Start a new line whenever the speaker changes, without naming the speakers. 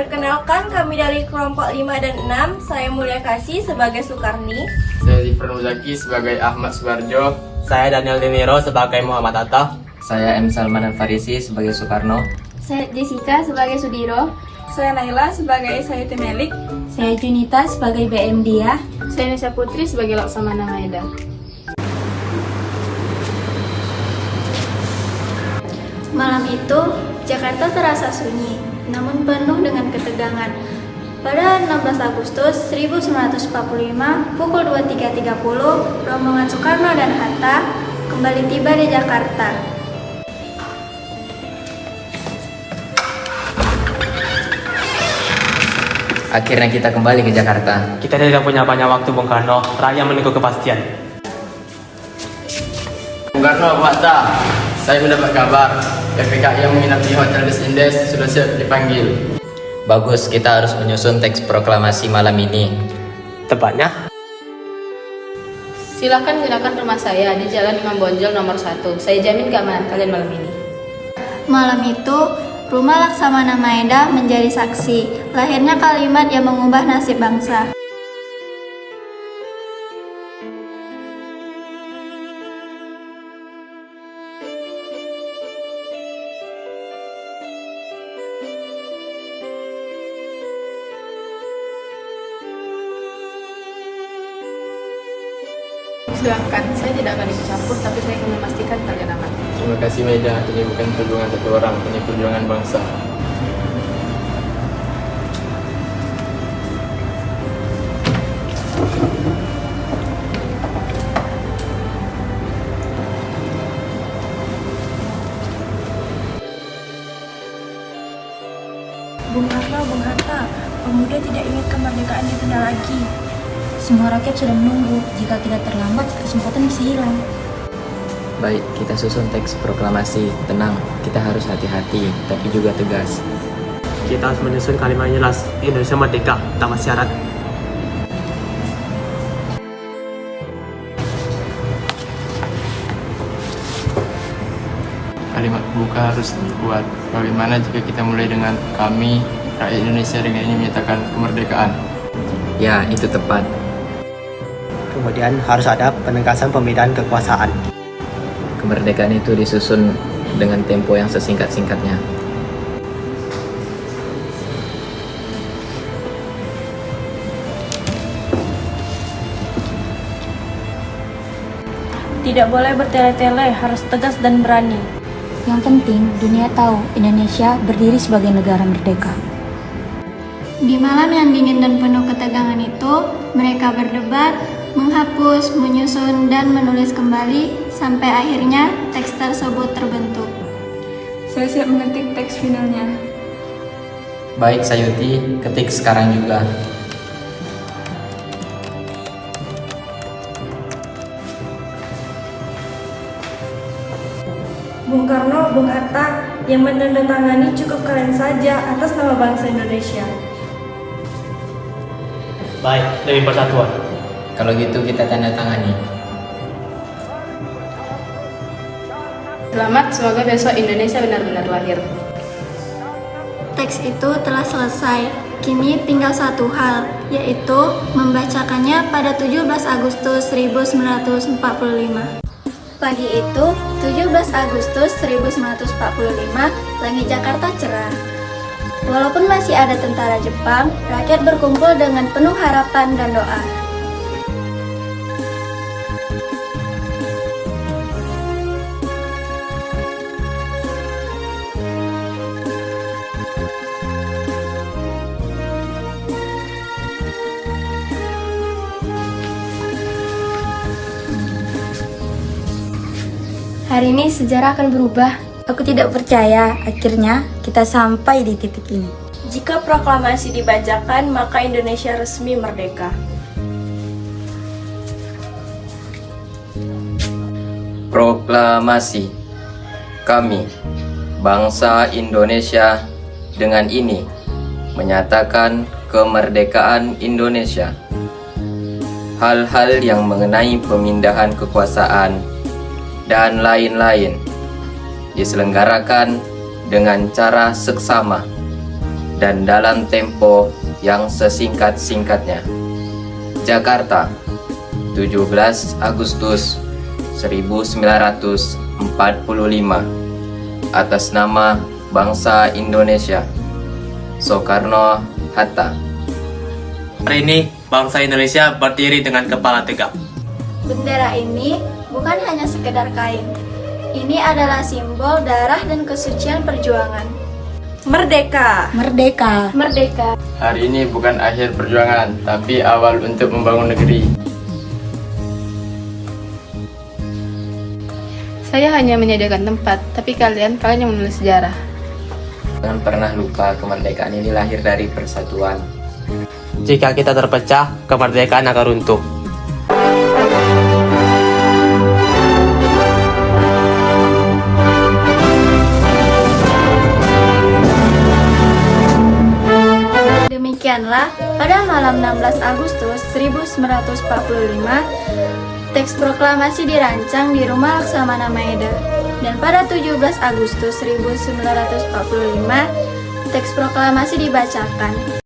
Perkenalkan, kami dari kelompok 5 dan 6. Saya Mulia Kasih sebagai Sukarni.
Saya Zifran Muzaki sebagai Ahmad Subarjo.
Saya Daniel Demiro sebagai Muhammad Atta.
Saya M. Salman Al-Farisi sebagai Soekarno.
Saya Jessica sebagai Sudiro.
Saya Naila sebagai Sayuti Melik.
Saya Junita sebagai BM Dia.
Saya Nisa Putri sebagai Laksamana Maeda.
Malam itu, Jakarta terasa sunyi, namun penuh dengan ketegangan. Pada 16 Agustus 1945, pukul 23.30, rombongan Soekarno dan Hatta kembali tiba di Jakarta.
Akhirnya kita kembali ke Jakarta.
Kita tidak punya banyak waktu, Bung Karno. Rakyat menunggu kepastian.
Bung Karno, Bu Hatta, saya mendapat kabar PPKI yang menginap di Hotel Des Indes sudah siap dipanggil.
Bagus, kita harus menyusun teks proklamasi malam ini.
Tepatnya,
Silakan gunakan rumah saya di Jalan Imam Bonjol nomor 1. Saya jamin keamanan kalian malam ini.
Malam itu, Rumah Laksamana Maeda menjadi saksi lahirnya kalimat yang mengubah nasib bangsa.
Silakan, saya tidak akan ikut campur, tapi saya ingin memastikan kalian aman.
Terima kasih Maida, ini bukan perjuangan satu orang, ini perjuangan bangsa.
Bung Karno, Bung Hatta, pemuda tidak ingin kemerdekaan ditunda lagi.
Semua rakyat sudah menunggu. Jika kita terlambat, kesempatan bisa hilang.
Baik, kita susun teks proklamasi. Tenang, kita harus hati-hati, tapi juga tegas.
kita harus menyusun kalimat yang jelas. Indonesia merdeka, tanpa syarat.
Kalimat pembuka harus dibuat. Bagaimana jika kita mulai dengan kami, rakyat Indonesia dengan ini menyatakan kemerdekaan?
Ya, itu tepat.
Kemudian harus ada penegasan pembedaan kekuasaan.
Kemerdekaan itu disusun dengan tempo yang sesingkat-singkatnya.
Tidak boleh bertele-tele, harus tegas dan berani.
Yang penting, dunia tahu Indonesia berdiri sebagai negara merdeka.
Di malam yang dingin dan penuh ketegangan itu, mereka berdebat, menghapus, menyusun, dan menulis kembali sampai akhirnya teks tersebut terbentuk.
Saya siap mengetik teks finalnya.
Baik, Sayuti, ketik sekarang juga.
Bung Karno, Bung Hatta, yang menandatangani cukup kalian saja atas nama bangsa Indonesia.
Baik, demi persatuan.
Kalau gitu kita tanda tangani.
Selamat, semoga besok Indonesia benar-benar lahir.
Teks itu telah selesai. Kini tinggal satu hal, yaitu membacakannya pada 17 Agustus 1945. Pagi itu, 17 Agustus 1945, langit Jakarta cerah. Walaupun masih ada tentara Jepang, rakyat berkumpul dengan penuh harapan dan doa.
Hari ini sejarah akan berubah. Aku tidak percaya akhirnya kita sampai di titik ini.
Jika proklamasi dibacakan, maka Indonesia resmi merdeka.
Proklamasi. Kami, bangsa Indonesia, dengan ini menyatakan kemerdekaan Indonesia. Hal-hal yang mengenai pemindahan kekuasaan dan lain-lain diselenggarakan dengan cara seksama dan dalam tempo yang sesingkat-singkatnya. Jakarta, 17 Agustus 1945. Atas nama bangsa Indonesia, Soekarno-Hatta.
Hari ini bangsa Indonesia berdiri dengan kepala tegak.
Bendera ini bukan hanya sekedar kain. Ini adalah simbol darah dan kesucian perjuangan.
Merdeka!
Merdeka.
Merdeka.
Hari ini bukan akhir perjuangan, tapi awal untuk membangun negeri.
Saya hanya menyediakan tempat, tapi kalian yang menulis sejarah.
Jangan pernah lupa kemerdekaan ini lahir dari persatuan.
Jika kita terpecah, kemerdekaan akan runtuh.
Demikianlah, pada malam 16 Agustus 1945, teks proklamasi dirancang di Rumah Laksamana Maeda. Dan pada 17 Agustus 1945, teks proklamasi dibacakan.